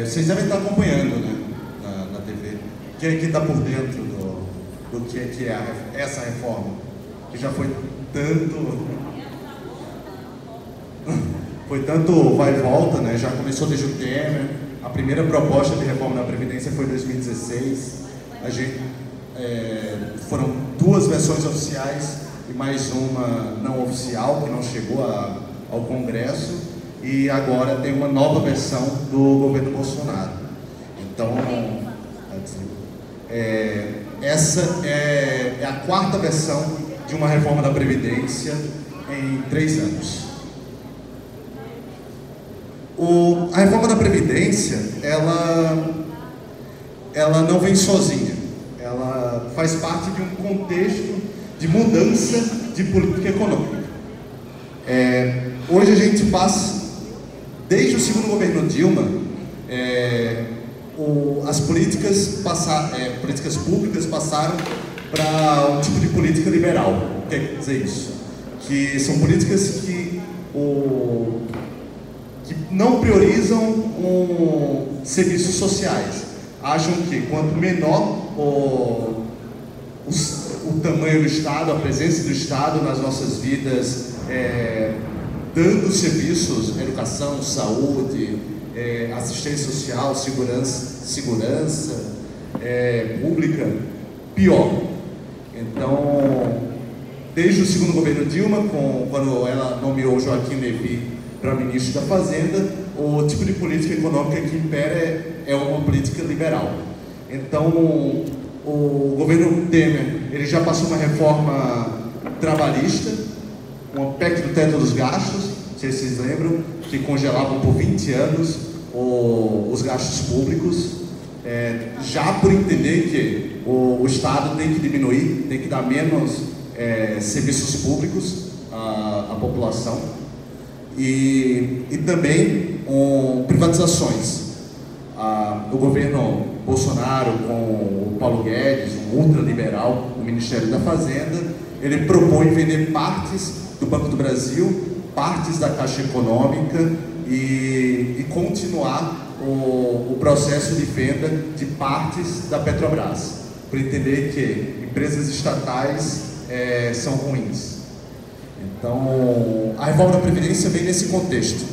Vocês devem estar acompanhando, né, na TV. Quem aqui está por dentro do que é essa reforma? Que já foi tanto vai e volta, né? Já começou desde o Temer. A primeira proposta de reforma da Previdência foi em 2016. Foram 2 versões oficiais e mais uma não oficial, que não chegou ao Congresso. E agora tem uma nova versão do governo Bolsonaro. Então, essa é a 4ª versão de uma reforma da Previdência em 3 anos. A reforma da Previdência, ela não vem sozinha. Ela faz parte de um contexto de mudança de política econômica. Hoje a gente passa, desde o segundo governo Dilma, as políticas públicas passaram para um tipo de política liberal. O que quer dizer isso? Que são políticas que não priorizam serviços sociais. Acham que quanto menor o tamanho do Estado, a presença do Estado nas nossas vidas, dando serviços, educação, saúde, assistência social, segurança pública, pior. Então, desde o segundo governo Dilma, quando ela nomeou Joaquim Levy para ministro da Fazenda, o tipo de política econômica que impera é uma política liberal. Então, o governo Temer, ele já passou uma reforma trabalhista, uma PEC do teto dos gastos, não sei se vocês lembram, que congelavam por 20 anos os gastos públicos, já por entender que o Estado tem que diminuir, tem que dar menos serviços públicos à população. E também privatizações. O governo Bolsonaro, com o Paulo Guedes, um ultraliberal, o Ministério da Fazenda, ele propõe vender partes do Banco do Brasil, partes da Caixa Econômica e continuar o processo de venda de partes da Petrobras, por entender que empresas estatais são ruins. Então, a reforma da Previdência vem nesse contexto: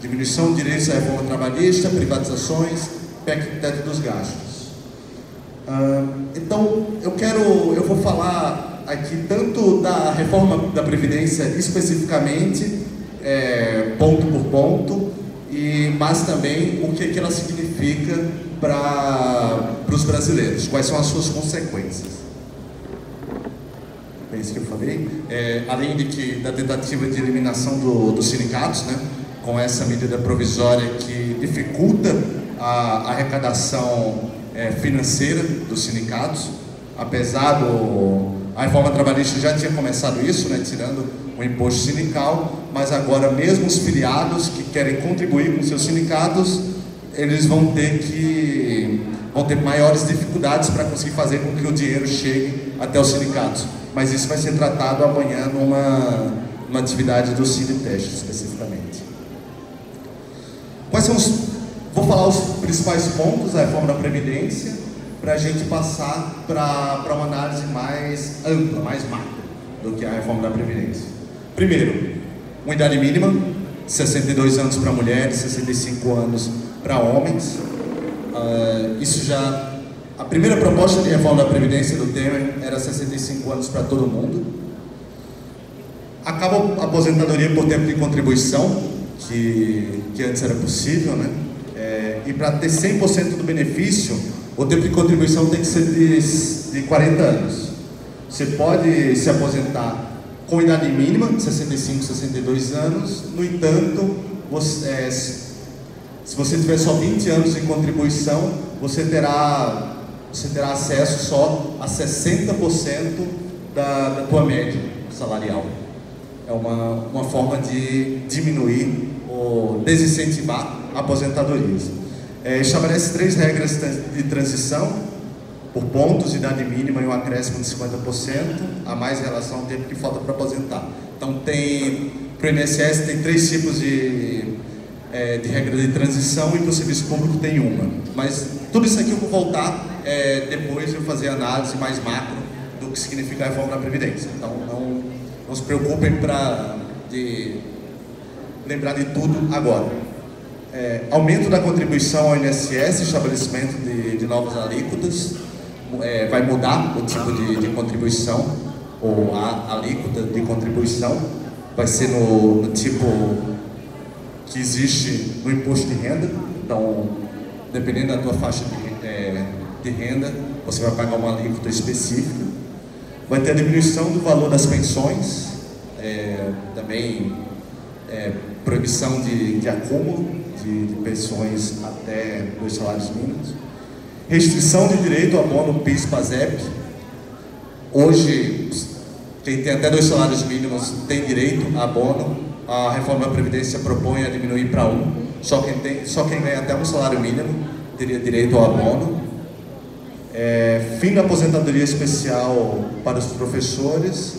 diminuição de direitos à reforma trabalhista, privatizações, PEC do teto dos gastos. Então, eu vou falar aqui tanto da reforma da Previdência especificamente, ponto por ponto, mas também o que ela significa para os brasileiros, quais são as suas consequências. É isso que eu falei. Além da tentativa de eliminação dos sindicatos, né, com essa medida provisória que dificulta a arrecadação financeira dos sindicatos, apesar a reforma trabalhista já tinha começado isso, né, tirando o imposto sindical, mas agora mesmo os filiados que querem contribuir com seus sindicatos, eles vão ter maiores dificuldades para conseguir fazer com que o dinheiro chegue até os sindicatos. Mas isso vai ser tratado amanhã numa atividade do Siniteste, especificamente. Vou falar os principais pontos da reforma da Previdência, para a gente passar para uma análise mais ampla, mais macro, do que a reforma da Previdência. Primeiro, uma idade mínima, 62 anos para mulheres, 65 anos para homens. A primeira proposta de reforma da Previdência do Temer era 65 anos para todo mundo. Acaba a aposentadoria por tempo de contribuição, que antes era possível, né? E para ter 100% do benefício, o tempo de contribuição tem que ser de 40 anos. Você pode se aposentar com idade mínima, 65, 62 anos. No entanto, se você tiver só 20 anos em contribuição, você terá acesso só a 60% da tua média salarial. É uma forma de diminuir ou desincentivar aposentadorias. Estabelece 3 regras de transição, por pontos, idade mínima e um acréscimo de 50%, a mais relação ao tempo que falta para aposentar. Então, para o INSS tem 3 tipos de regra de transição e para o serviço público tem uma. Mas tudo isso aqui eu vou voltar depois de eu fazer análise mais macro do que significa a reforma da Previdência. Então não se preocupem de lembrar de tudo agora. Aumento da contribuição ao INSS, estabelecimento de novas alíquotas, vai mudar o tipo de contribuição, ou a alíquota de contribuição, vai ser no tipo que existe no imposto de renda. Então, dependendo da tua faixa de renda, você vai pagar uma alíquota específica. Vai ter a diminuição do valor das pensões, também proibição de acúmulo de pensões até 2 salários mínimos. Restrição de direito ao abono PIS/PASEP. Hoje, quem tem até 2 salários mínimos tem direito a abono. A reforma da Previdência propõe a diminuir para 1. Só quem ganha até 1 salário mínimo teria direito ao abono. Fim da aposentadoria especial para os professores.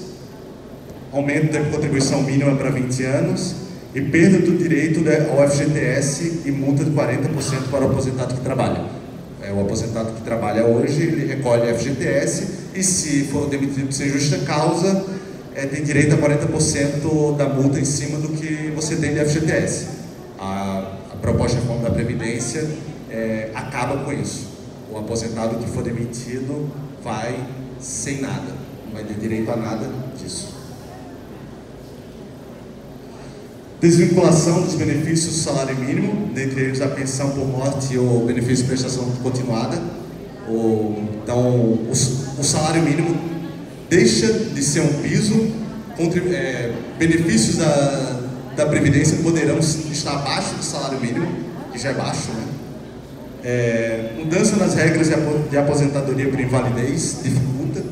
Aumento da contribuição mínima para 20 anos. E perda do direito ao FGTS e multa de 40% para o aposentado que trabalha. O aposentado que trabalha hoje, ele recolhe FGTS e, se for demitido sem justa causa, tem direito a 40% da multa em cima do que você tem de FGTS. A proposta de reforma da Previdência acaba com isso. O aposentado que for demitido vai sem nada, não vai ter direito a nada disso. Desvinculação dos benefícios do salário mínimo, dentre eles a pensão por morte ou benefício de prestação continuada. Então, o salário mínimo deixa de ser um piso, benefícios da Previdência poderão estar abaixo do salário mínimo, que já é baixo, né? Mudança nas regras de aposentadoria por invalidez dificulta.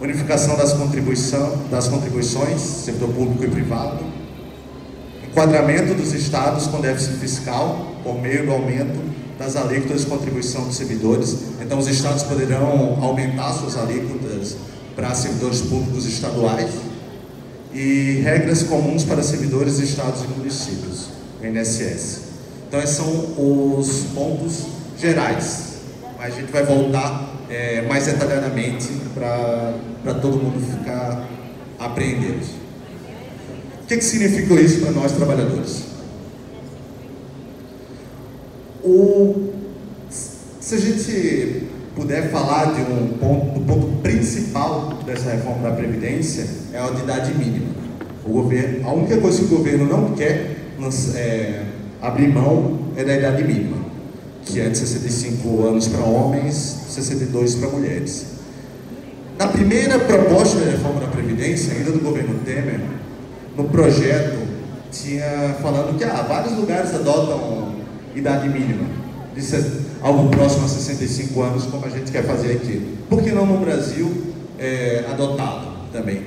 Unificação das contribuições, setor público e privado. Enquadramento dos estados com déficit fiscal por meio do aumento das alíquotas de contribuição dos servidores. Então, os estados poderão aumentar suas alíquotas para servidores públicos estaduais. E regras comuns para servidores de estados e municípios, o INSS. Então, esses são os pontos gerais. Mas a gente vai voltar mais detalhadamente para todo mundo ficar apreendendo. O que significa isso para nós trabalhadores? Se a gente puder falar do ponto principal dessa reforma da Previdência, é a idade mínima. A única coisa que o governo não quer abrir mão é da idade mínima, que é de 65 anos para homens, 62 para mulheres. Na primeira proposta da reforma da Previdência, ainda do governo Temer, no projeto tinha falando que vários lugares adotam idade mínima, algo próximo a 65 anos, como a gente quer fazer aqui. Por que não no Brasil adotá-lo também?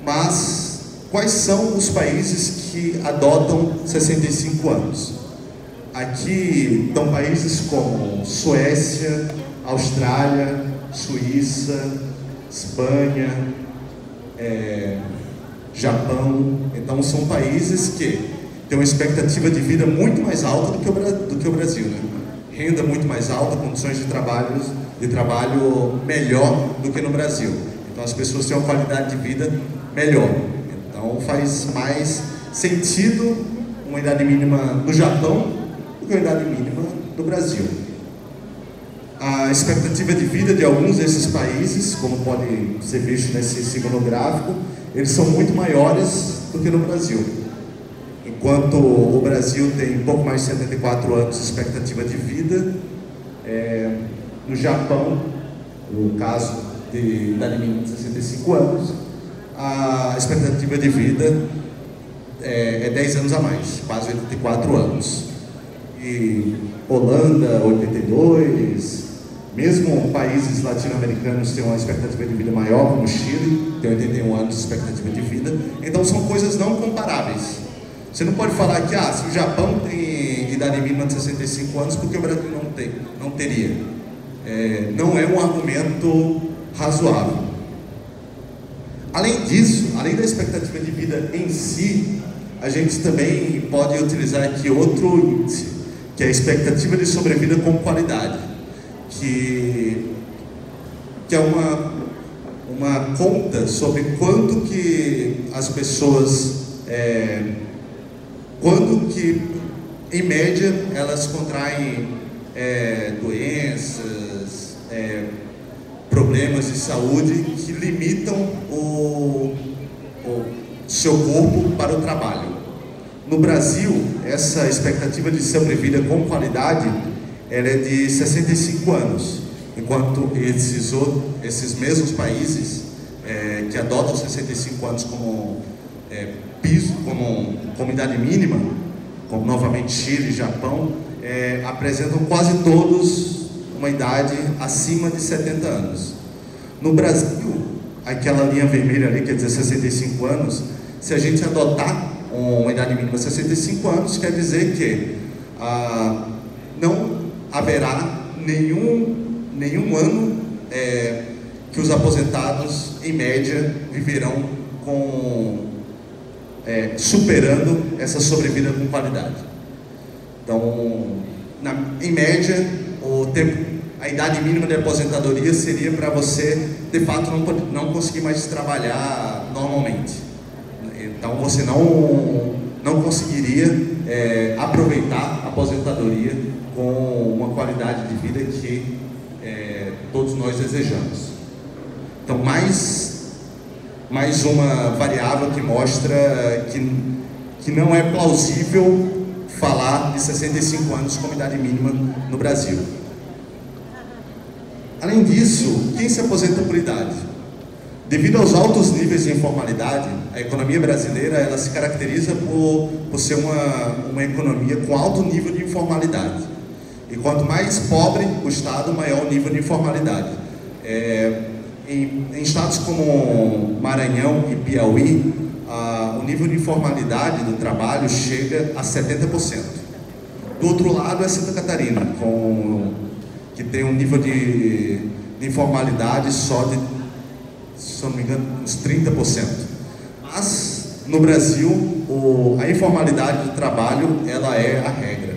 Mas quais são os países que adotam 65 anos? Aqui estão países como Suécia, Austrália, Suíça, Espanha, Japão. Então são países que têm uma expectativa de vida muito mais alta do que o Brasil, né? Renda muito mais alta, condições de trabalho melhor do que no Brasil. Então as pessoas têm uma qualidade de vida melhor. Então faz mais sentido uma idade mínima no Japão do que uma idade mínima no Brasil. A expectativa de vida de alguns desses países, como pode ser visto nesse segundo gráfico, eles são muito maiores do que no Brasil. Enquanto o Brasil tem um pouco mais de 74 anos de expectativa de vida, no Japão, no caso de idade mínima de 65 anos, a expectativa de vida é 10 anos a mais, quase 84 anos. E Holanda, 82, mesmo países latino-americanos têm uma expectativa de vida maior, como o Chile, tem 81 anos de expectativa de vida. Então são coisas não comparáveis. Você não pode falar que se o Japão tem idade mínima de 65 anos, porque o Brasil não teria. Não é um argumento razoável. Além disso, além da expectativa de vida em si, a gente também pode utilizar aqui outro índice, que é a expectativa de sobrevida com qualidade, que é uma conta sobre quanto que as pessoas, quando que, em média, elas contraem doenças, problemas de saúde que limitam o seu corpo para o trabalho. No Brasil, essa expectativa de sobrevida com qualidade, ela é de 65 anos, enquanto esses mesmos países que adotam 65 anos como piso, como idade mínima, como novamente Chile e Japão, apresentam quase todos uma idade acima de 70 anos. No Brasil, aquela linha vermelha ali, quer dizer 65 anos, se a gente adotar uma idade mínima de 65 anos, quer dizer que não haverá nenhum ano que os aposentados, em média, viverão superando essa sobrevida com qualidade. Então, em média, a idade mínima de aposentadoria seria para você, de fato, não conseguir mais trabalhar normalmente. Então, você não conseguiria aproveitar a aposentadoria com uma qualidade de vida que todos nós desejamos. Então, mais uma variável que mostra que não é plausível falar de 65 anos como idade mínima no Brasil. Além disso, quem se aposenta por idade? Devido aos altos níveis de informalidade, a economia brasileira ela se caracteriza por ser uma economia com alto nível de informalidade. E quanto mais pobre o Estado, maior o nível de informalidade. Em estados como Maranhão e Piauí, o nível de informalidade do trabalho chega a 70%. Do outro lado é Santa Catarina, que tem um nível de informalidade só de, se não me engano, uns 30%. Mas, no Brasil, a informalidade do trabalho, ela é a regra.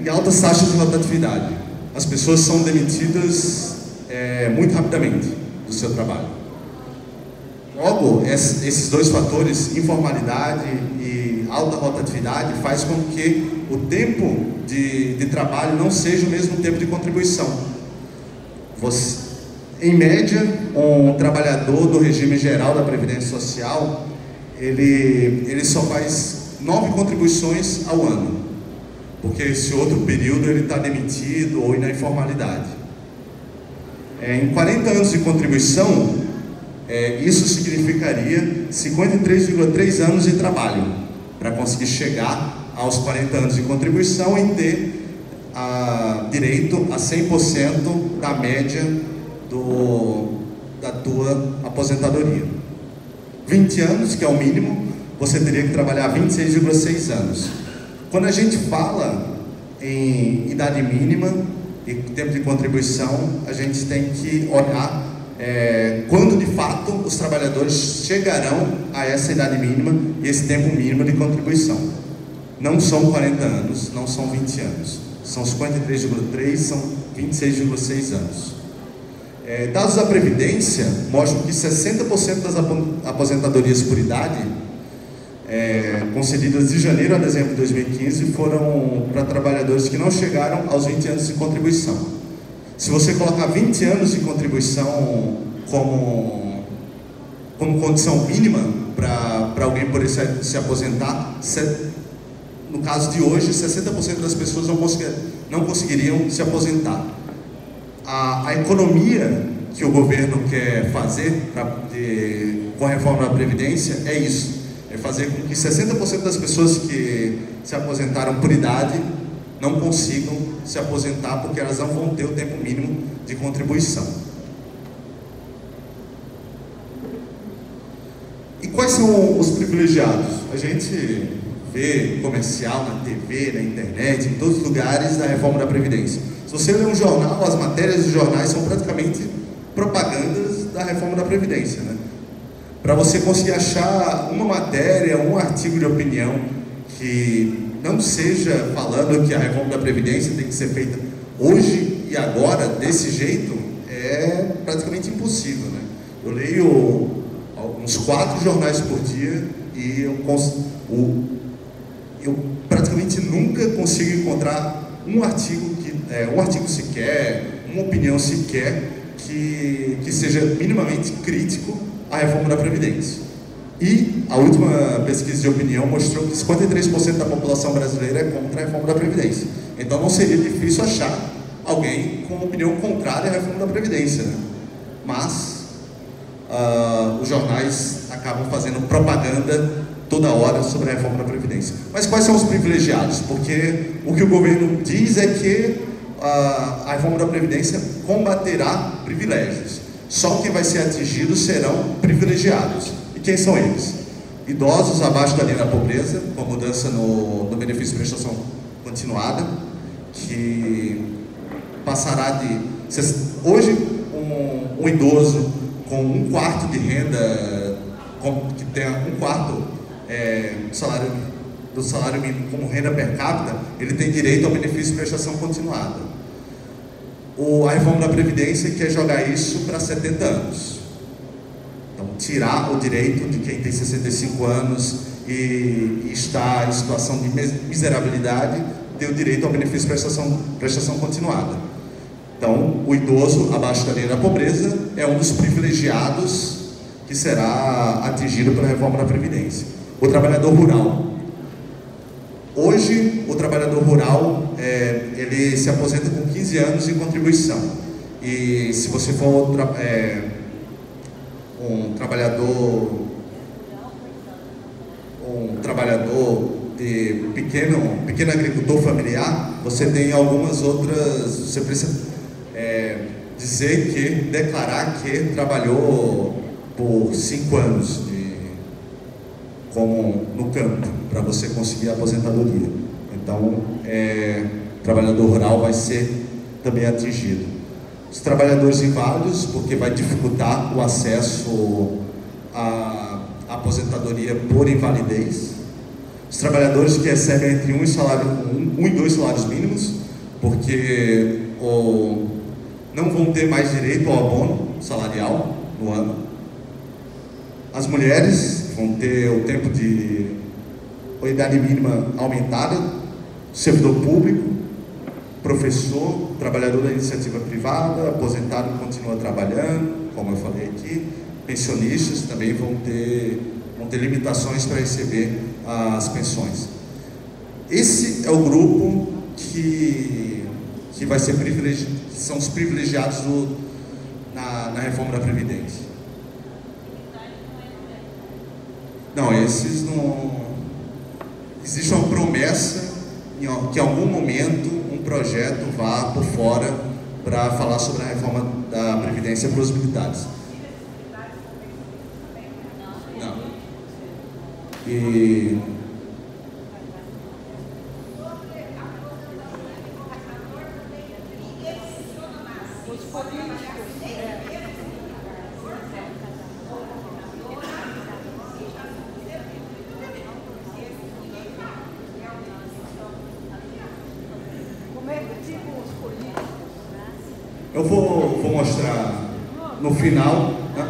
E altas taxas de rotatividade. As pessoas são demitidas muito rapidamente do seu trabalho. Logo, esses dois fatores, informalidade e alta rotatividade, faz com que o tempo de trabalho não seja o mesmo tempo de contribuição. Em média, um trabalhador do regime geral da Previdência Social, ele só faz 9 contribuições ao ano, porque esse outro período ele está demitido ou na informalidade. Em 40 anos de contribuição, isso significaria 53,3 anos de trabalho para conseguir chegar aos 40 anos de contribuição e ter direito a 100% da média da tua aposentadoria. 20 anos, que é o mínimo, você teria que trabalhar 26,6 anos. Quando a gente fala em idade mínima e tempo de contribuição, a gente tem que olhar quando de fato os trabalhadores chegarão a essa idade mínima e esse tempo mínimo de contribuição. Não são 40 anos, não são 20 anos, são 53,3, são 26,6 anos. Dados da Previdência mostram que 60% das aposentadorias por idade concedidas de janeiro a dezembro de 2015 foram para trabalhadores que não chegaram aos 20 anos de contribuição. Se você colocar 20 anos de contribuição como condição mínima para alguém poder se aposentar, no caso de hoje, 60% das pessoas não conseguiriam se aposentar. A economia que o governo quer fazer com a reforma da Previdência é isso. É fazer com que 60% das pessoas que se aposentaram por idade não consigam se aposentar porque elas não vão ter o tempo mínimo de contribuição. E quais são os privilegiados? A gente vê comercial na TV, na internet, em todos os lugares da reforma da Previdência. Se você ler um jornal, as matérias dos jornais são praticamente propagandas da reforma da Previdência, né? para você conseguir achar uma matéria, um artigo de opinião que não seja falando que a reforma da Previdência tem que ser feita hoje e agora, desse jeito, é praticamente impossível, né? Eu leio uns 4 jornais por dia e eu praticamente nunca consigo encontrar um artigo sequer, uma opinião sequer que seja minimamente crítico à reforma da Previdência. E a última pesquisa de opinião mostrou que 53% da população brasileira é contra a reforma da Previdência. Então não seria difícil achar alguém com uma opinião contrária à reforma da Previdência, né? Mas os jornais acabam fazendo propaganda toda hora sobre a reforma da Previdência. Mas quais são os privilegiados? Porque o que o governo diz é que a reforma da Previdência combaterá privilégios. Só quem vai ser atingido serão privilegiados. E quem são eles? Idosos abaixo da linha da pobreza, com a mudança no benefício de prestação continuada, que passará de... Hoje, um idoso com 1/4 de renda, que tenha 1/4 do salário mínimo como renda per capita, ele tem direito ao benefício de prestação continuada. A reforma da Previdência quer jogar isso para 70 anos. Então, tirar o direito de quem tem 65 anos e está em situação de miserabilidade, ter o direito ao benefício de prestação continuada. Então, o idoso abaixo da linha da pobreza é um dos privilegiados que será atingido pela reforma da Previdência. O trabalhador rural. Hoje, o trabalhador rural, ele se aposenta com 15 anos de contribuição. E se você for um trabalhador de pequeno agricultor familiar, você tem algumas outras... Você precisa declarar que trabalhou por 5 anos como no campo, para você conseguir a aposentadoria. Então, o trabalhador rural vai ser também atingido. Os trabalhadores inválidos, porque vai dificultar o acesso à aposentadoria por invalidez. Os trabalhadores que recebem entre 1 e 2 salários mínimos, porque não vão ter mais direito ao abono salarial no ano. As mulheres vão ter o tempo a idade mínima aumentada, servidor público, professor, trabalhador da iniciativa privada, aposentado continua trabalhando, como eu falei aqui, pensionistas também vão ter limitações para receber as pensões. Esse é o grupo que vai ser privilegiado, que são os privilegiados na reforma da Previdência. Não, esses não... Existe uma promessa que em algum momento um projeto vá por fora para falar sobre a reforma da Previdência para os militares. Não. E... Eu vou mostrar no final. Né?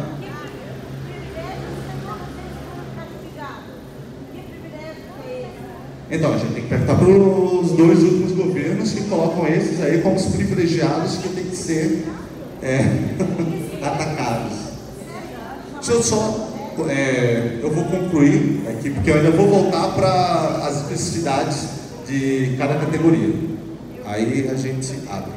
Então, a gente tem que perguntar para os 2 últimos governos que colocam esses aí como os privilegiados que tem que ser atacados. Deixa eu só... eu vou concluir aqui, porque eu ainda vou voltar para as especificidades de cada categoria. Aí a gente abre.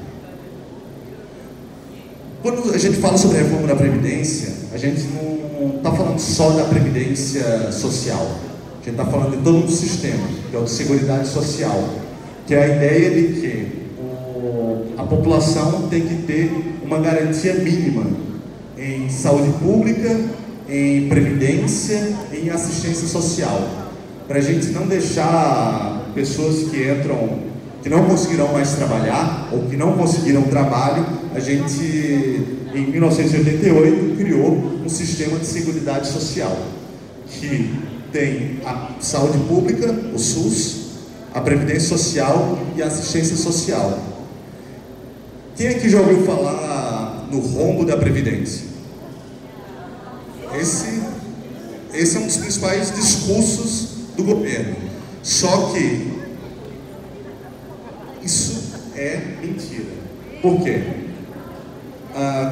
Quando a gente fala sobre a reforma da Previdência, a gente não está falando só da Previdência Social. A gente está falando de todo um sistema, que é o de Seguridade Social, que é a ideia de que a população tem que ter uma garantia mínima em saúde pública, em previdência e em assistência social, para a gente não deixar pessoas que entram que não conseguirão mais trabalhar ou que não conseguiram trabalho, a gente, em 1988, criou um sistema de seguridade social que tem a saúde pública, o SUS, a Previdência Social e a assistência social. Quem aqui já ouviu falar no rombo da Previdência? Esse é um dos principais discursos do governo. Só que isso é mentira. Por quê?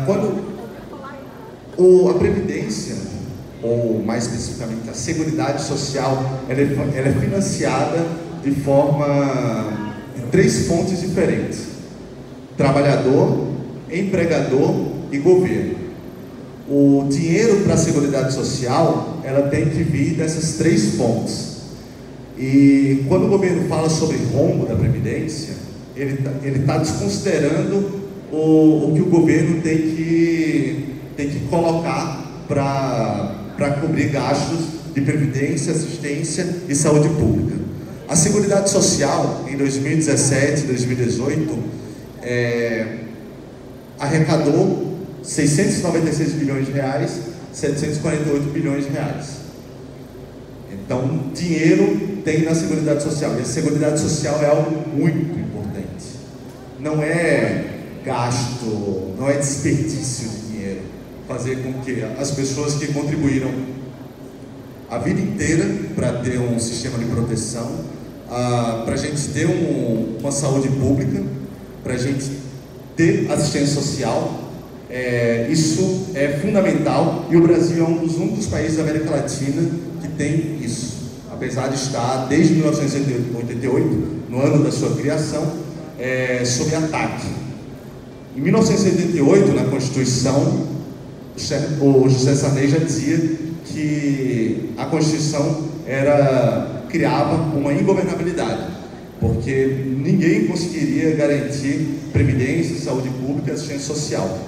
Quando a Previdência, ou mais especificamente a Seguridade Social, ela é financiada de três fontes diferentes: trabalhador, empregador e governo. O dinheiro para a Seguridade Social, ela tem que vir dessas três fontes. E quando o governo fala sobre rombo da Previdência, ele tá desconsiderando o que o governo tem que colocar para cobrir gastos de previdência, assistência e saúde pública. A Seguridade Social, em 2017 e 2018, arrecadou 696 bilhões de reais, 748 bilhões de reais. Então, dinheiro tem na Seguridade Social. E a Seguridade Social é algo muito importante. Não é gasto, não é desperdício de dinheiro. Fazer com que as pessoas que contribuíram a vida inteira para ter um sistema de proteção, para a gente ter uma saúde pública, para a gente ter assistência social, isso é fundamental, e o Brasil é um dos países da América Latina que tem isso, apesar de estar desde 1988, no ano da sua criação, sob ataque. Em 1988, na Constituição, o José Sarney já dizia que a Constituição criava uma ingovernabilidade, porque ninguém conseguiria garantir previdência, saúde pública e assistência social,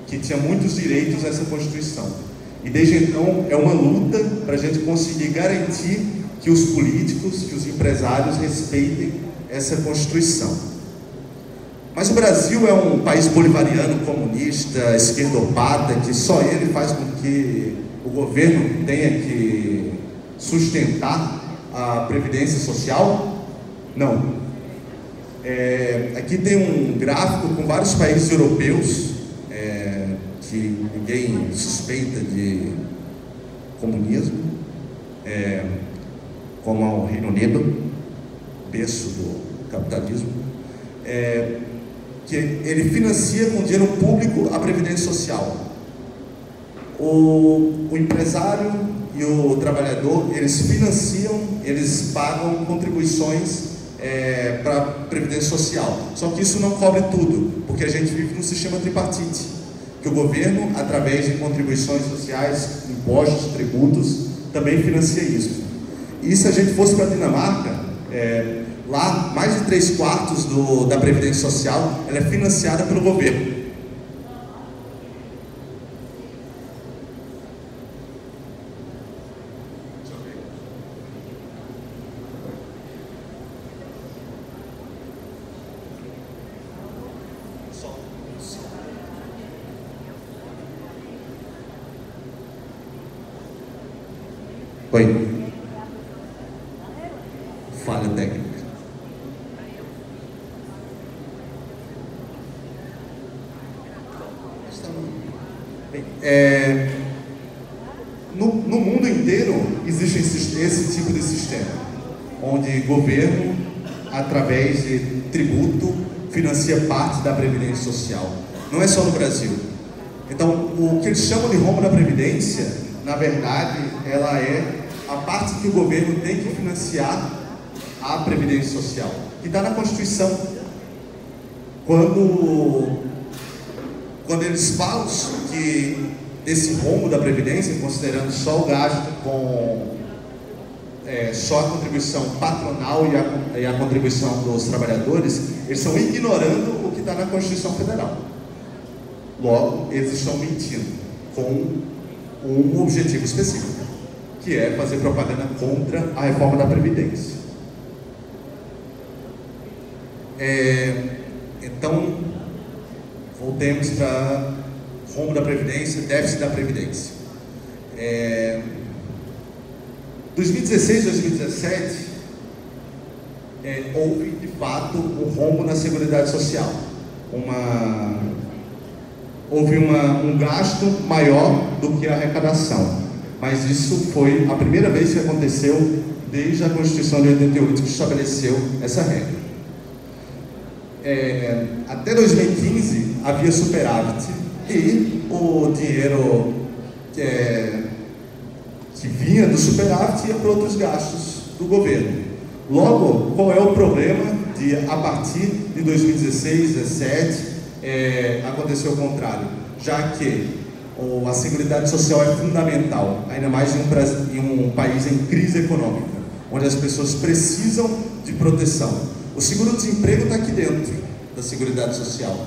que tinha muitos direitos nessa Constituição. E desde então é uma luta para a gente conseguir garantir que os políticos, que os empresários respeitem essa Constituição. Mas o Brasil é um país bolivariano, comunista, esquerdopata, que só ele faz com que o governo tenha que sustentar a Previdência Social? Não. Aqui tem um gráfico com vários países europeus, que ninguém suspeita de comunismo, como o Reino Unido, berço do capitalismo, que ele financia com dinheiro público a Previdência Social. O empresário e o trabalhador, eles financiam, eles pagam contribuições para a Previdência Social. Só que isso não cobre tudo, porque a gente vive num sistema tripartite, que o governo, através de contribuições sociais, impostos, tributos, também financia isso. E se a gente fosse para a Dinamarca, lá mais de 3/4 da Previdência Social ela é financiada pelo governo. Oi. Falha técnica. No mundo inteiro existe esse tipo de sistema, onde o governo, através de tributo, financia parte da Previdência Social. Não é só no Brasil. Então, o que eles chamam de rombo da Previdência, na verdade, ela é a parte que o governo tem que financiar a Previdência Social, que está na Constituição. Quando eles falam que esse rombo da Previdência, considerando só o gasto com só a contribuição patronal e a contribuição dos trabalhadores, eles estão ignorando o que está na Constituição Federal. Logo, eles estão mentindo com um objetivo específico, que é fazer propaganda contra a reforma da Previdência. Então, voltemos para rombo da Previdência, déficit da Previdência. 2016, 2017, houve, de fato, um rombo na Seguridade Social. Houve um gasto maior do que a arrecadação. Mas isso foi a primeira vez que aconteceu desde a Constituição de 88, que estabeleceu essa regra. Até 2015 havia superávit e o dinheiro que vinha do superávit ia para outros gastos do governo. Logo, qual é o problema de, a partir de 2016, 2017, acontecer o contrário? Já que a Seguridade Social é fundamental, ainda mais em um país em crise econômica, onde as pessoas precisam de proteção. O seguro-desemprego está aqui dentro da Seguridade Social.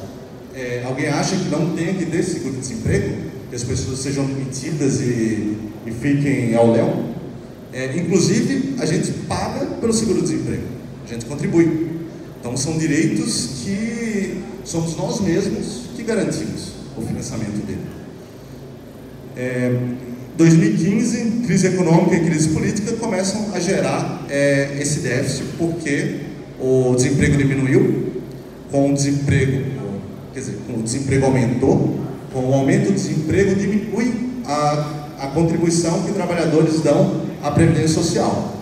Alguém acha que não tem que ter seguro-desemprego? Que as pessoas sejam metidas e fiquem ao léu? Inclusive, a gente paga pelo seguro-desemprego, a gente contribui. Então, são direitos que somos nós mesmos que garantimos o financiamento dele. 2015, crise econômica e crise política começam a gerar esse déficit, porque o desemprego diminuiu, com o desemprego aumentou, com o aumento do desemprego diminui a contribuição que trabalhadores dão à Previdência Social,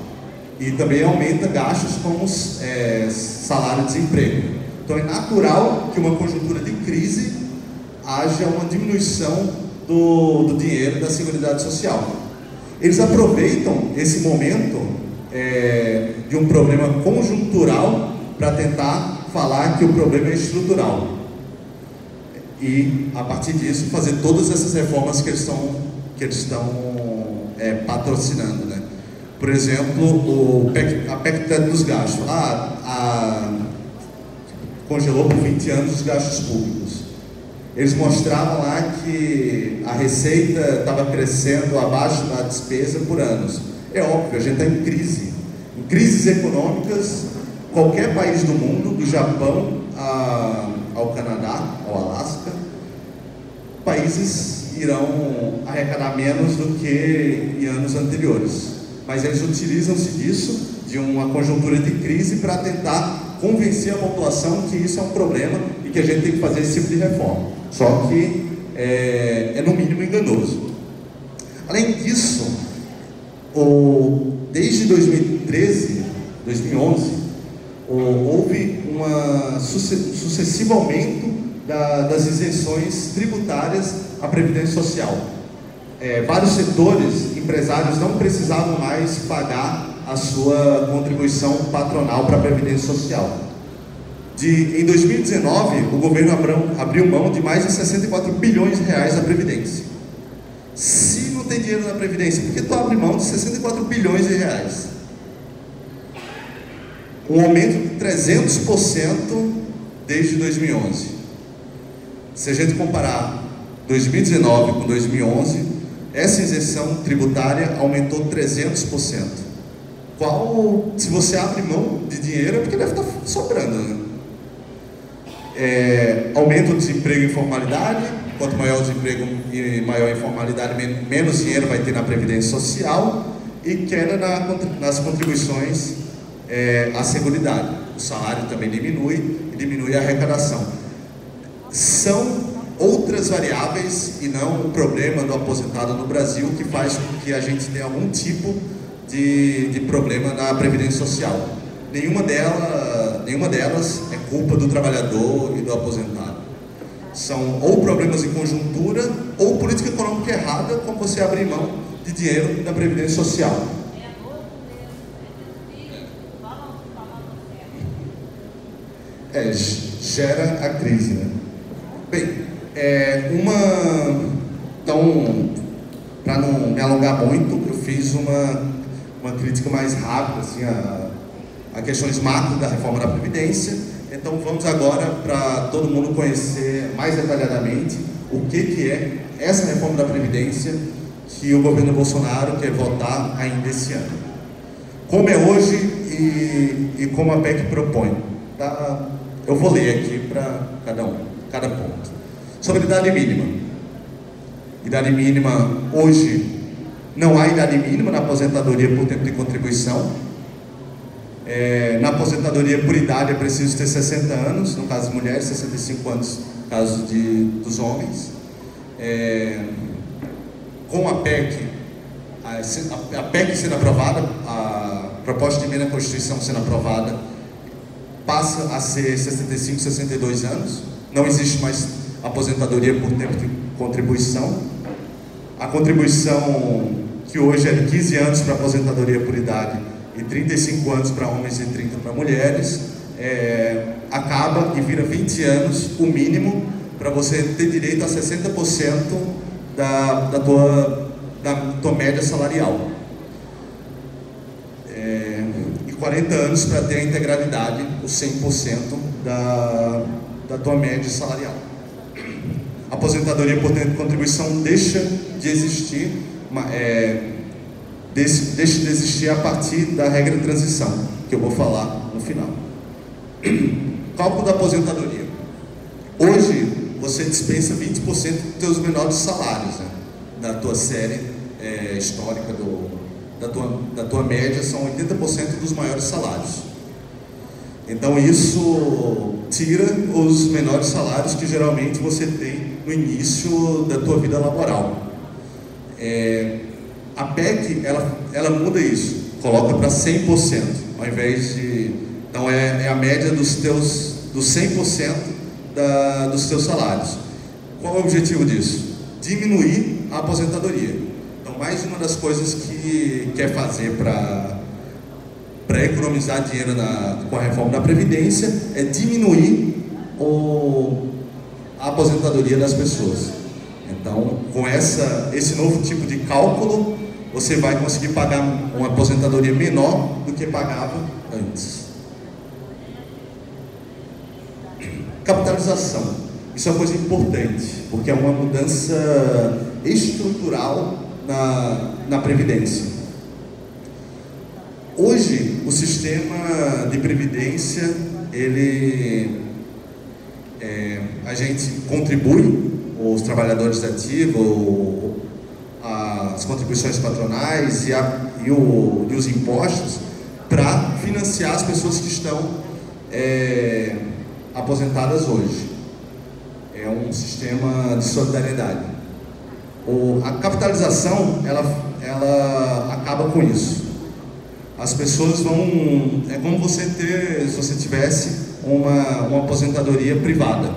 e também aumenta gastos como salário-desemprego. Então é natural que uma conjuntura de crise haja uma diminuição do dinheiro da Seguridade Social. Eles aproveitam esse momento de um problema conjuntural para tentar falar que o problema é estrutural. E, a partir disso, fazer todas essas reformas que eles estão patrocinando, né? Por exemplo, a PEC teto dos gastos. Congelou por 20 anos os gastos públicos. Eles mostravam lá que a receita estava crescendo abaixo da despesa por anos. É óbvio, a gente está em crise. Em crises econômicas, qualquer país do mundo, do Japão ao Canadá, ao Alasca, países irão arrecadar menos do que em anos anteriores. Mas eles utilizam-se disso, de uma conjuntura de crise, para tentar convencer a população que isso é um problema e que a gente tem que fazer esse tipo de reforma. Só que é no mínimo enganoso. Além disso, desde 2013, 2011, houve um sucessivo aumento das isenções tributárias à Previdência Social. Vários setores empresários não precisavam mais pagar a sua contribuição patronal para a Previdência Social. Em 2019, o governo abriu mão de mais de 64 bilhões de reais da Previdência. Se não tem dinheiro na Previdência, por que tu abre mão de 64 bilhões de reais? Um aumento de 300% desde 2011. Se a gente comparar 2019 com 2011, essa isenção tributária aumentou 300%. Se você abre mão de dinheiro, é porque deve estar sobrando, né? Aumenta o desemprego e informalidade. Quanto maior o desemprego e maior a informalidade, menos dinheiro vai ter na Previdência Social, e queda nas contribuições à Seguridade. O salário também diminui e diminui a arrecadação. São outras variáveis e não o problema do aposentado no Brasil que faz com que a gente tenha algum tipo de problema na Previdência Social. Nenhuma delas é culpa do trabalhador e do aposentado. São ou problemas de conjuntura ou política econômica errada, como você abrir mão de dinheiro da Previdência Social. Gera a crise, né? Bem, então, para não me alongar muito, eu fiz uma crítica mais rápida assim, a questões macro da reforma da Previdência. Então vamos agora para todo mundo conhecer mais detalhadamente o que é essa reforma da Previdência que o governo Bolsonaro quer votar ainda esse ano. Como é hoje e como a PEC propõe. Tá Eu vou ler aqui para cada ponto. Sobre idade mínima. Idade mínima, hoje, não há idade mínima na aposentadoria por tempo de contribuição. Na aposentadoria por idade é preciso ter 60 anos, no caso das mulheres, 65 anos no caso dos homens. Com a PEC, a PEC sendo aprovada, a proposta de emenda à Constituição sendo aprovada, passa a ser 65, 62 anos. Não existe mais aposentadoria por tempo de contribuição. A contribuição, que hoje é de 15 anos para aposentadoria por idade e 35 anos para homens e 30 para mulheres, acaba e vira 20 anos o mínimo para você ter direito a 60% da tua média salarial. E 40 anos para ter a integralidade, os 100% da tua média salarial. A aposentadoria por tempo de contribuição deixa de existir, deixa de existir a partir da regra de transição, que eu vou falar no final. Cálculo da aposentadoria. Hoje, você dispensa 20% dos teus menores salários, né? Da tua série histórica, da tua média, são 80% dos maiores salários. Então isso tira os menores salários que geralmente você tem no início da tua vida laboral. A PEC, ela muda isso, coloca para 100%, ao invés de... Então é a média dos 100% dos teus salários. Qual é o objetivo disso? Diminuir a aposentadoria. Então, mais uma das coisas que quer fazer para economizar dinheiro com a reforma da Previdência é diminuir a aposentadoria das pessoas. Então, com esse novo tipo de cálculo, você vai conseguir pagar uma aposentadoria menor do que pagava antes. Capitalização. Isso é uma coisa importante, porque é uma mudança estrutural na Previdência. Hoje, o sistema de Previdência, a gente contribui, os trabalhadores ativos, as contribuições patronais e os impostos, para financiar as pessoas que estão aposentadas hoje. É um sistema de solidariedade. A capitalização, ela acaba com isso. As pessoas vão... É como se você tivesse uma aposentadoria privada.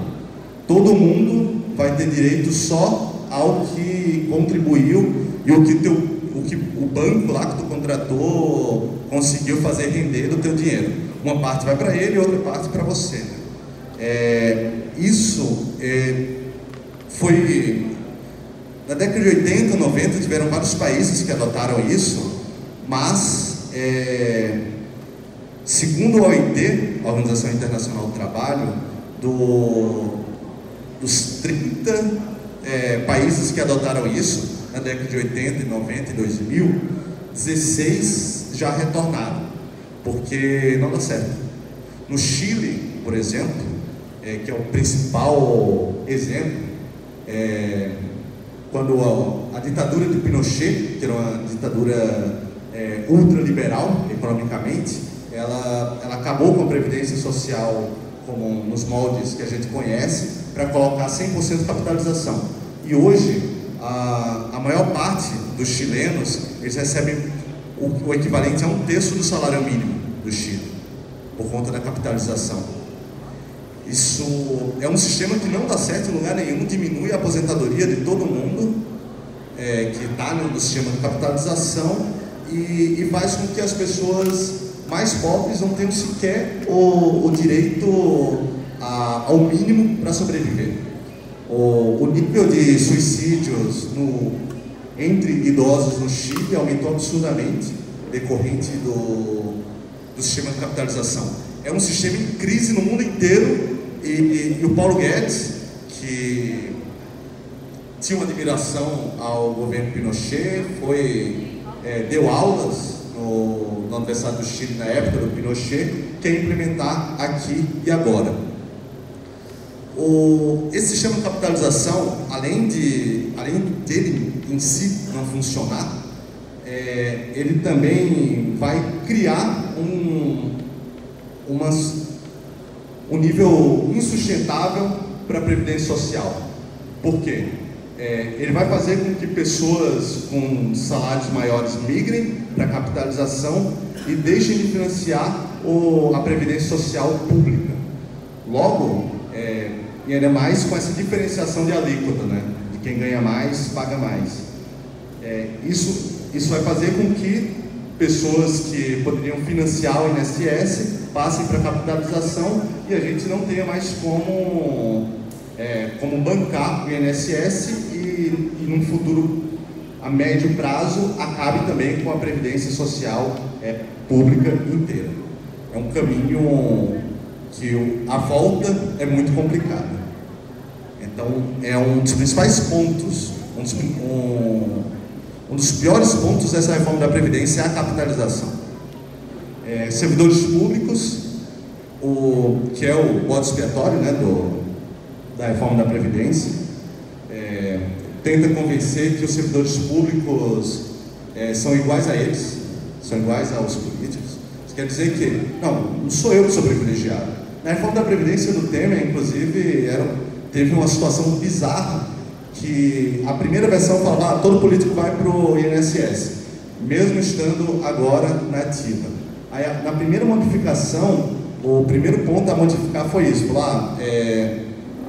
Todo mundo vai ter direito só ao que contribuiu e o que o banco lá que tu contratou conseguiu fazer render do teu dinheiro. Uma parte vai para ele e outra parte para você, né? Isso foi... Na década de 80, 90, tiveram vários países que adotaram isso, mas, segundo a OIT, a Organização Internacional do Trabalho, dos 30 países que adotaram isso, na década de 80, 90 e 2000, 16 já retornaram, porque não dá certo. No Chile, por exemplo, que é o principal exemplo, quando a ditadura de Pinochet, que era uma ditadura ultraliberal economicamente, ela acabou com a previdência social como nos moldes que a gente conhece, para colocar 100% de capitalização. E hoje, a maior parte dos chilenos, eles recebem o equivalente a 1/3 do salário mínimo do Chile, por conta da capitalização. Isso é um sistema que não dá certo em lugar nenhum, diminui a aposentadoria de todo mundo que está no sistema de capitalização e faz com que as pessoas mais pobres não tenham sequer o direito ao mínimo para sobreviver. O nível de suicídios entre idosos no Chile aumentou absurdamente, decorrente do sistema de capitalização. É um sistema em crise no mundo inteiro. E o Paulo Guedes, que tinha uma admiração ao governo Pinochet, deu aulas na Universidade do Chile na época do Pinochet, quer implementar aqui e agora. Esse sistema de capitalização, além dele em si não funcionar, ele também vai criar um nível insustentável para a Previdência Social. Por quê? Ele vai fazer com que pessoas com salários maiores migrem para a capitalização e deixem de financiar a Previdência Social pública. Logo, e ainda mais com essa diferenciação de alíquota, né? De quem ganha mais, paga mais. Isso vai fazer com que pessoas que poderiam financiar o INSS passem para a capitalização e a gente não tenha mais como bancar o INSS e num futuro a médio prazo acabe também com a Previdência Social pública inteira. É um caminho que a volta é muito complicada. Então, é um dos principais pontos, um dos piores pontos dessa reforma da Previdência é a capitalização. Servidores públicos, que é o bode expiatório, né, da reforma da Previdência, tenta convencer que os servidores públicos são iguais a eles, são iguais aos políticos. Isso quer dizer que, não sou eu que sou privilegiado. Na reforma da Previdência do Temer, inclusive, teve uma situação bizarra, que a primeira versão falava todo político vai para o INSS, mesmo estando agora na ativa. Aí, na primeira modificação, o primeiro ponto a modificar foi isso, falar,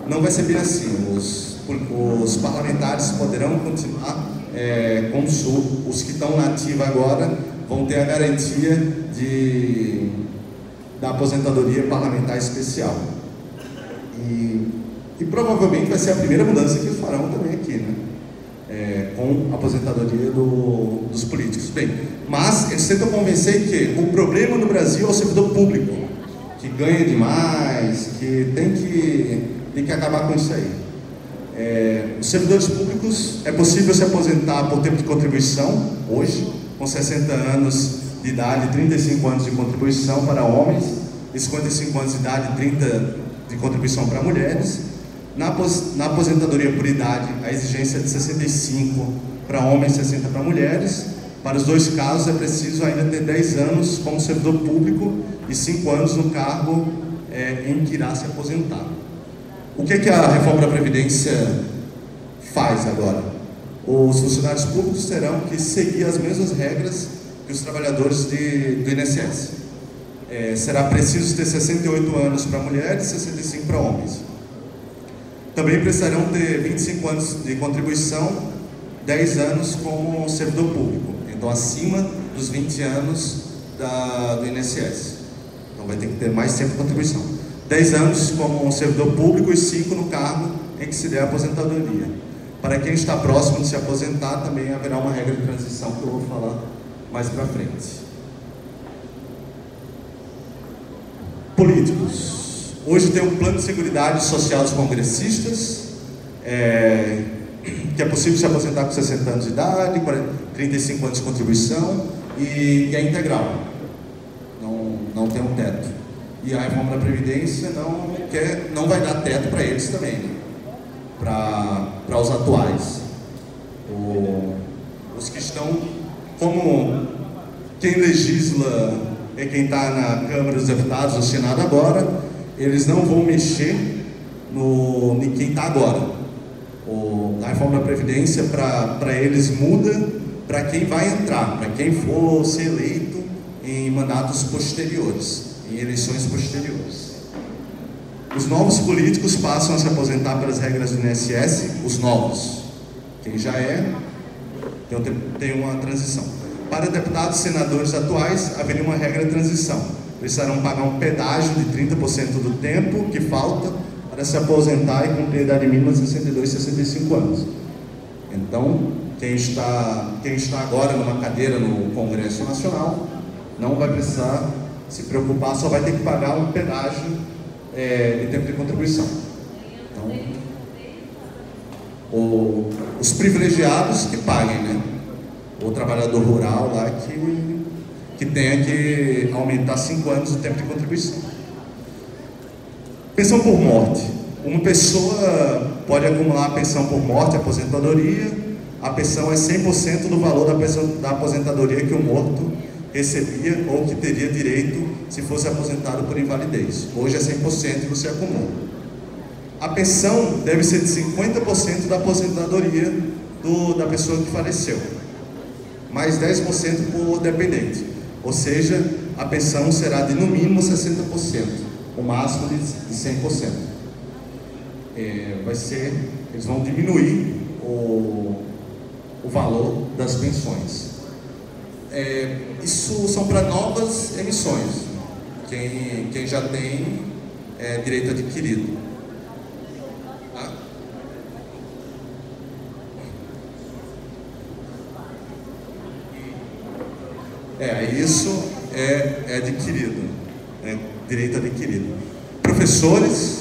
não vai ser bem assim, os parlamentares poderão continuar como os que estão na ativa agora vão ter a garantia da aposentadoria parlamentar especial. E provavelmente vai ser a primeira mudança que eles farão também aqui, né? Com a aposentadoria dos políticos. Bem, mas eles tentam convencer que o problema no Brasil é o servidor público, que ganha demais, que tem que acabar com isso aí. Os servidores públicos, é possível se aposentar por tempo de contribuição, hoje, com 60 anos de idade, 35 anos de contribuição para homens, e 55 anos de idade, 30 de contribuição para mulheres. Na aposentadoria por idade, a exigência é de 65 para homens e 60 para mulheres. Para os dois casos, é preciso ainda ter 10 anos como servidor público e 5 anos no cargo em que irá se aposentar. O que a reforma da Previdência faz agora? Os funcionários públicos terão que seguir as mesmas regras que os trabalhadores do INSS. Será preciso ter 68 anos para mulheres e 65 para homens. Também precisarão ter 25 anos de contribuição, 10 anos como servidor público. Então, acima dos 20 anos do INSS. Então, vai ter que ter mais tempo de contribuição. 10 anos como servidor público e 5 no cargo em que se der a aposentadoria. Para quem está próximo de se aposentar, também haverá uma regra de transição que eu vou falar mais para frente. Políticos. Hoje tem um plano de seguridade social dos congressistas, que é possível se aposentar com 60 anos de idade, 35 anos de contribuição e é integral, não tem um teto. E a reforma da Previdência não vai dar teto para eles também, né? Para os atuais. Os que estão, como quem legisla é quem está na Câmara dos Deputados, no Senado agora, eles não vão mexer em quem está agora. A reforma da Previdência, para eles, muda para quem vai entrar, para quem for ser eleito em mandatos posteriores, em eleições posteriores. Os novos políticos passam a se aposentar pelas regras do INSS, os novos. Quem já tem uma transição. Para deputados e senadores atuais, haveria uma regra de transição. Precisarão pagar um pedágio de 30% do tempo que falta para se aposentar e cumprir a idade mínima de 62 e 65 anos. Então, quem está agora numa cadeira no Congresso Nacional não vai precisar se preocupar, só vai ter que pagar um pedágio de tempo de contribuição. Então, os privilegiados que paguem, né? O trabalhador rural lá que tenha que aumentar 5 anos o tempo de contribuição. Pensão por morte. Uma pessoa pode acumular a pensão por morte, aposentadoria. A pensão é 100% do valor da aposentadoria que o morto recebia ou que teria direito se fosse aposentado por invalidez. Hoje é 100% e você acumula. A pensão deve ser de 50% da aposentadoria da pessoa que faleceu, mais 10% por dependente. Ou seja, a pensão será de no mínimo 60%, o máximo de 100%. Eles vão diminuir o valor das pensões. Isso são para novas emissões, quem já tem direito adquirido. Isso é adquirido, direito adquirido. Professores,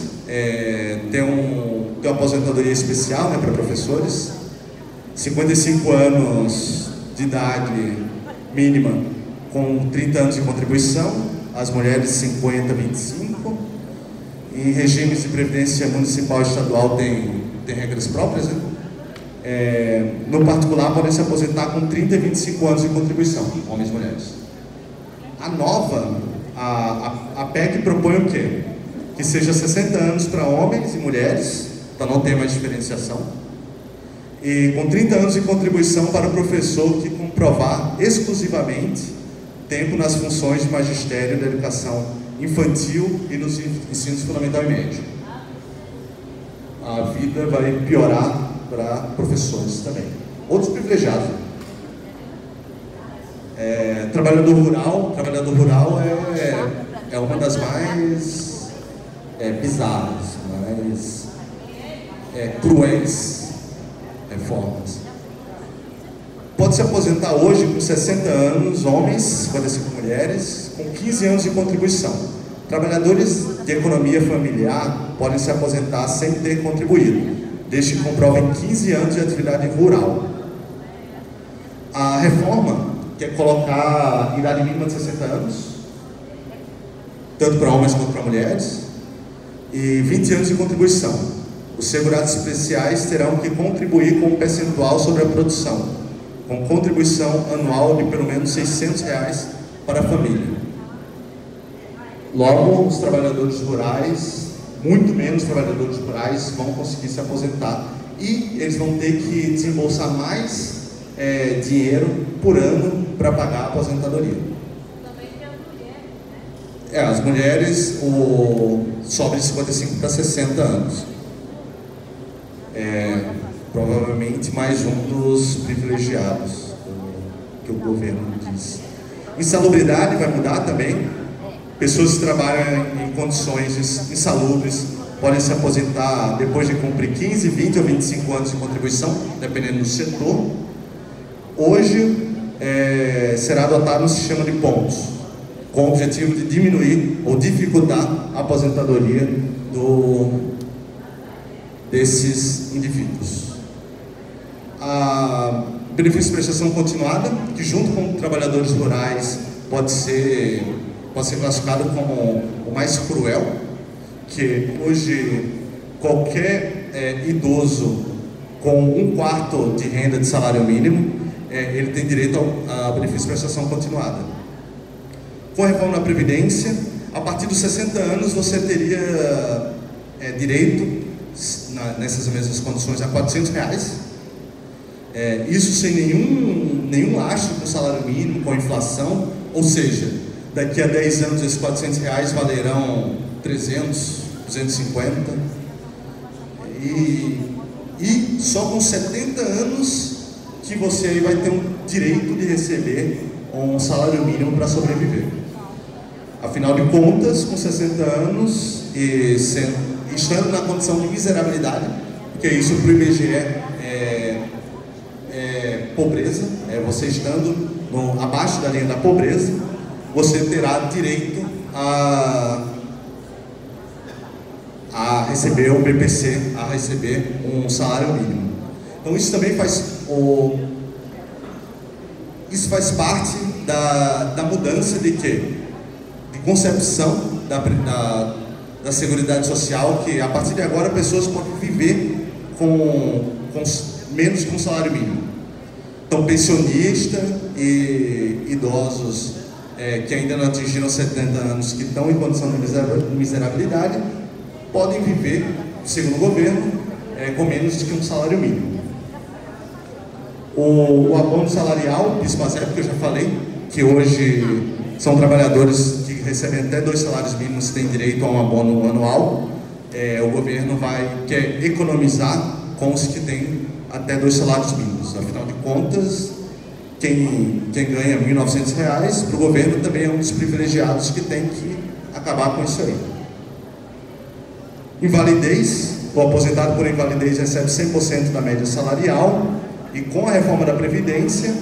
tem uma aposentadoria especial, para professores, 55 anos de idade mínima com 30 anos de contribuição, as mulheres 50, 25. Em regimes de previdência municipal e estadual tem regras próprias, no particular podem se aposentar com 30 e 25 anos de contribuição, homens e mulheres. A nova, a PEC propõe o quê? Que seja 60 anos para homens e mulheres, para não ter mais diferenciação, e com 30 anos de contribuição para o professor que comprovar exclusivamente tempo nas funções de magistério da educação infantil e nos ensinos fundamental e médio. A vida vai piorar para professores também. Outros privilegiados. Trabalhador rural é uma das mais bizarras, mais cruéis formas. Pode se aposentar hoje com 60 anos, homens, 55 mulheres, com 15 anos de contribuição. Trabalhadores de economia familiar podem se aposentar sem ter contribuído, desde que comprovem 15 anos de atividade rural. A reforma quer colocar idade mínima de 60 anos, tanto para homens quanto para mulheres, e 20 anos de contribuição. Os segurados especiais terão que contribuir com um percentual sobre a produção, com contribuição anual de pelo menos R$600 para a família. Logo, os trabalhadores rurais, muito menos trabalhadores rurais, vão conseguir se aposentar e eles vão ter que desembolsar mais dinheiro por ano para pagar a aposentadoria. Também tem as mulheres, né? As mulheres sobe de 55 para 60 anos. Provavelmente mais um dos privilegiados que o governo diz. Insalubridade vai mudar também. Pessoas que trabalham em condições insalubres podem se aposentar depois de cumprir 15, 20 ou 25 anos de contribuição, dependendo do setor. Hoje será adotado um sistema de pontos, com o objetivo de diminuir ou dificultar a aposentadoria desses indivíduos. A benefício de prestação continuada, que junto com trabalhadores rurais pode ser classificado como o mais cruel, que hoje qualquer idoso com 1/4 de renda de salário mínimo, ele tem direito a benefício de prestação continuada. Com a reforma da Previdência, a partir dos 60 anos você teria direito, nessas mesmas condições, a R$400, isso sem nenhum lastro com o salário mínimo, com a inflação, ou seja, daqui a 10 anos esses R$400 valerão 300, 250, e só com 70 anos que você aí vai ter um direito de receber um salário mínimo para sobreviver. Afinal de contas, com 60 anos e estando na condição de miserabilidade, porque isso para o IBGE é pobreza, você estando abaixo da linha da pobreza, você terá direito a receber o BPC, a receber um salário mínimo. Então isso também faz parte da mudança de quê? De concepção da da Seguridade Social, que a partir de agora pessoas podem viver com menos que um salário mínimo. Então, pensionista e idosos que ainda não atingiram 70 anos, que estão em condição de miserabilidade, podem viver, segundo o governo, com menos do que um salário mínimo. O abono salarial, PIS/PASEP, que eu já falei, que hoje são trabalhadores que recebem até 2 salários mínimos, têm direito a um abono anual. O governo quer economizar com os que têm até 2 salários mínimos. Afinal de contas, quem ganha R$ 1.900, para o governo também é um dos privilegiados que tem que acabar com isso aí. Invalidez, o aposentado por invalidez recebe 100% da média salarial, e com a reforma da Previdência,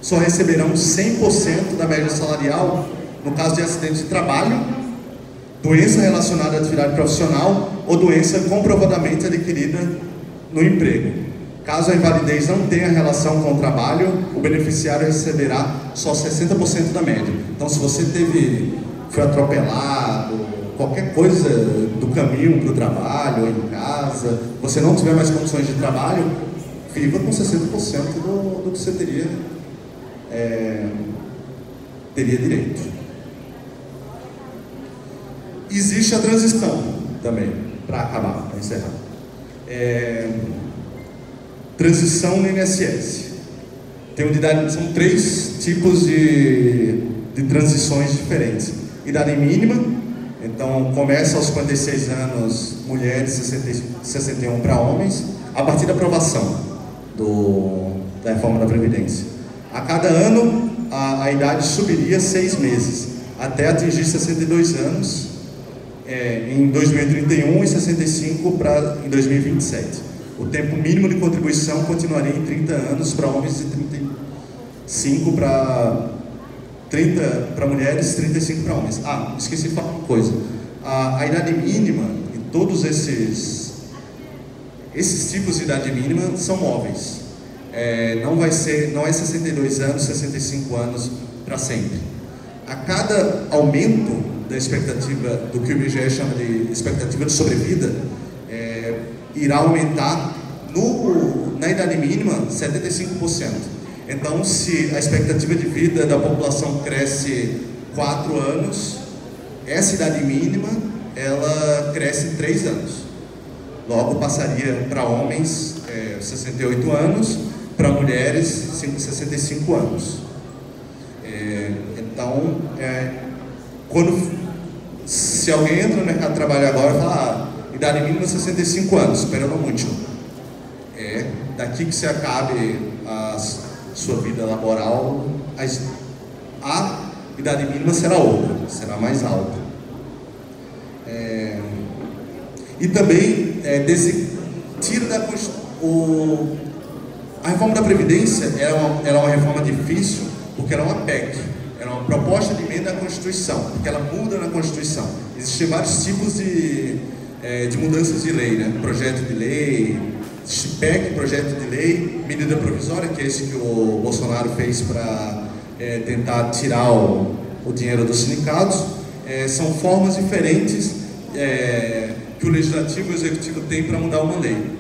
só receberão 100% da média salarial no caso de acidente de trabalho, doença relacionada à atividade profissional ou doença comprovadamente adquirida no emprego. Caso a invalidez não tenha relação com o trabalho, o beneficiário receberá só 60% da média. Então, se você foi atropelado, qualquer coisa do caminho para o trabalho ou em casa, você não tiver mais condições de trabalho, viva com 60% do que você teria direito. Existe a transição também, para acabar, para encerrar. Transição no INSS. São 3 tipos de transições diferentes. Idade mínima, então começa aos 56 anos, mulheres, 61 para homens, a partir da aprovação da reforma da Previdência. A cada ano, a idade subiria 6 meses, até atingir 62 anos em 2031 e 65 em 2027. O tempo mínimo de contribuição continuaria em 30 anos para homens e 35 para mulheres, 35 para homens. Esqueci de falar uma coisa. A idade mínima e todos esses tipos de idade mínima são móveis. Não é 62 anos, 65 anos para sempre. A cada aumento da expectativa, do que o IBGE chama de expectativa de sobrevida, irá aumentar na idade mínima 75%. Então, se a expectativa de vida da população cresce 4 anos, essa idade mínima ela cresce 3 anos. Logo passaria para homens 68 anos, para mulheres 65 anos. Então, se alguém entra no mercado de trabalho agora e fala, idade mínima 65 anos, espera não muito. Daqui que você acabe a sua vida laboral, a idade mínima será outra, será mais alta. E também tira a reforma da Previdência ela é uma reforma difícil, porque ela é uma PEC, ela é uma proposta de emenda à Constituição, porque ela muda na Constituição. Existem vários tipos de mudanças de lei, né? Projeto de lei, PEC, projeto de lei, medida provisória, que é esse que o Bolsonaro fez para tentar tirar o dinheiro dos sindicatos. São formas diferentes que o Legislativo e o Executivo têm para mudar uma lei.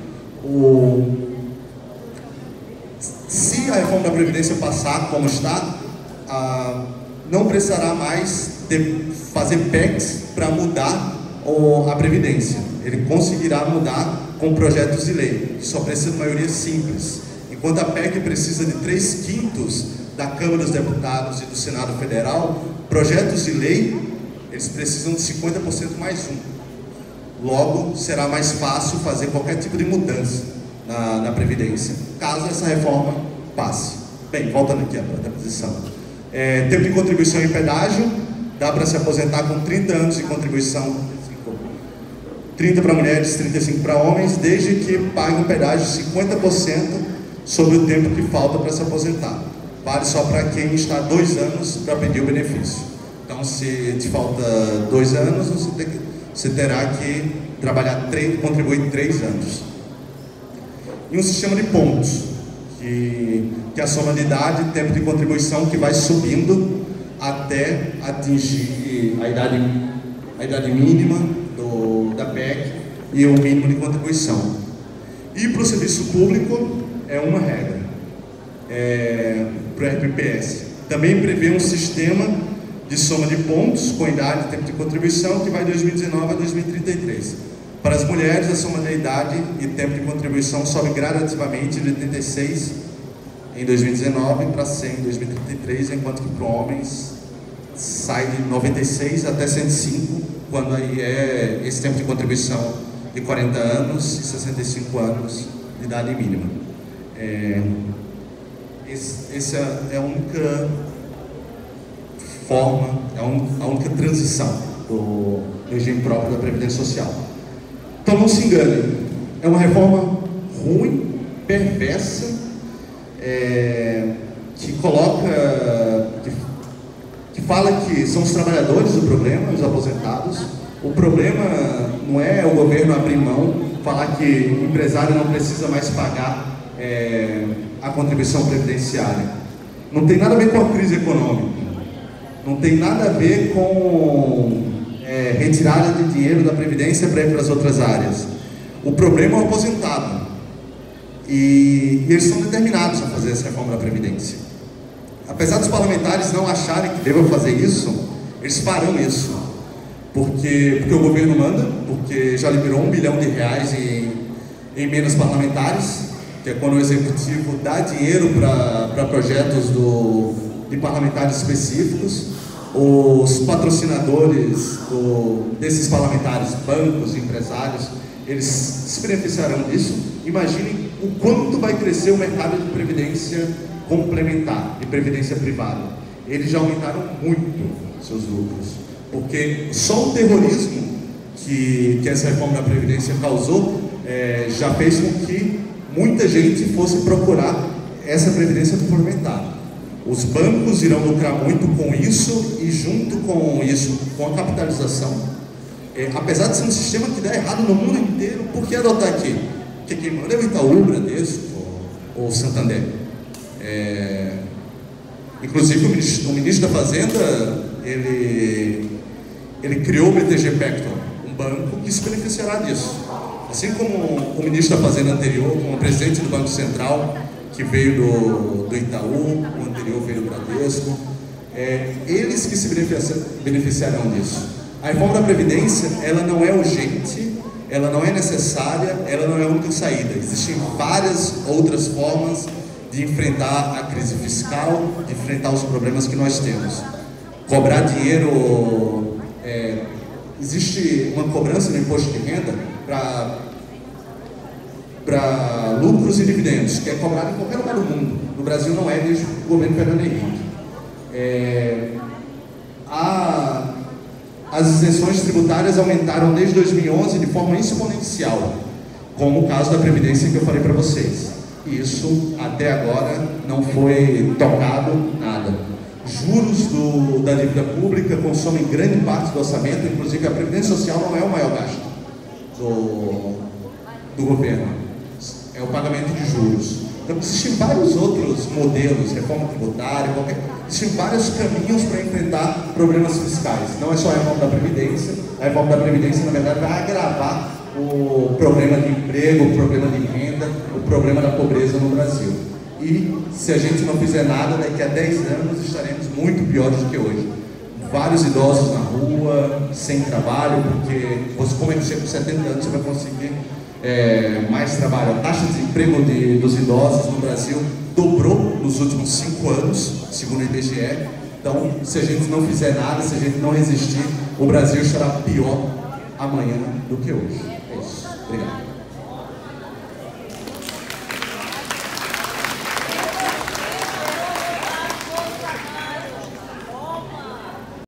Se a reforma da Previdência passar como está, não precisará mais fazer PECs para mudar a Previdência. Ele conseguirá mudar com projetos de lei, que só precisa de maioria simples. Enquanto a PEC precisa de 3/5 da Câmara dos Deputados e do Senado Federal, projetos de lei, eles precisam de 50% mais 1. Logo, será mais fácil fazer qualquer tipo de mudança na Previdência, caso essa reforma passe. Bem, voltando aqui para a transição. Tempo de contribuição em pedágio, dá para se aposentar com 30 anos de contribuição, 30 para mulheres, 35 para homens, desde que pague um pedágio de 50% sobre o tempo que falta para se aposentar. Vale só para quem está 2 anos para pedir o benefício. Então, se te falta 2 anos, você terá que contribuir 3 anos. E um sistema de pontos, que é a soma de idade e tempo de contribuição que vai subindo até atingir a idade a idade mínima da PEC e o mínimo de contribuição. E para o serviço público é uma regra, para o RPPS. Também prevê um sistema de soma de pontos com idade e tempo de contribuição que vai de 2019 a 2033. Para as mulheres, a soma da idade e tempo de contribuição sobe gradativamente de 86 em 2019 para 100 em 2033, enquanto que para homens sai de 96 até 105, quando aí é esse tempo de contribuição de 40 anos e 65 anos de idade mínima. Essa é a única forma, a única transição do regime próprio da Previdência Social. Então não se engane, é uma reforma ruim, perversa, que coloca, que fala que são os trabalhadores o problema, os aposentados. O problema não é o governo abrir mão, falar que o empresário não precisa mais pagar a contribuição previdenciária. Não tem nada a ver com a crise econômica, não tem nada a ver com retirada de dinheiro da Previdência para ir para as outras áreas. O problema é o aposentado. E eles são determinados a fazer essa reforma da Previdência. Apesar dos parlamentares não acharem que devam fazer isso, eles farão isso. Porque o governo manda, porque já liberou R$1 bilhão em emendas parlamentares, que é quando o executivo dá dinheiro para projetos de parlamentares específicos. Os patrocinadores desses parlamentares, bancos, empresários, eles se beneficiarão disso. Imaginem o quanto vai crescer o mercado de previdência complementar, de previdência privada. Eles já aumentaram muito seus lucros, porque só o terrorismo que essa reforma da Previdência causou já fez com que muita gente fosse procurar essa previdência complementar. Os bancos irão lucrar muito com isso, e junto com isso, com a capitalização, apesar de ser um sistema que dá errado no mundo inteiro, por que adotar aqui? Porque quem manda é o Itaú, o Bradesco ou o Santander. Inclusive o ministro da Fazenda, ele criou o BTG Pactual, um banco que se beneficiará disso. Assim como o ministro da Fazenda anterior, como o presidente do Banco Central, que veio do Itaú, o anterior veio do Bradesco, eles que se beneficiarão disso. A reforma da Previdência, ela não é urgente, ela não é necessária, ela não é a única saída. Existem várias outras formas de enfrentar a crise fiscal, de enfrentar os problemas que nós temos. Cobrar dinheiro, existe uma cobrança no imposto de renda para lucros e dividendos, que é cobrado em qualquer lugar do mundo. No Brasil não é, desde o governo Fernando Henrique. As isenções tributárias aumentaram desde 2011 de forma exponencial, como o caso da Previdência que eu falei para vocês. E isso, até agora, não foi tocado nada. Juros da dívida pública consomem grande parte do orçamento, inclusive a Previdência Social não é o maior gasto do governo, é o pagamento de juros. Então existem vários outros modelos, reforma tributária, existem vários caminhos para enfrentar problemas fiscais. Não é só a reforma da Previdência. A reforma da Previdência, na verdade, vai agravar o problema de emprego, o problema de renda, o problema da pobreza no Brasil. E se a gente não fizer nada, daqui a 10 anos estaremos muito piores do que hoje. Vários idosos na rua, sem trabalho, porque como é que você com 70 anos você vai conseguir mais trabalho? A taxa de desemprego dos idosos no Brasil dobrou nos últimos 5 anos, segundo o IBGE. Então, se a gente não fizer nada, se a gente não resistir, o Brasil estará pior amanhã do que hoje.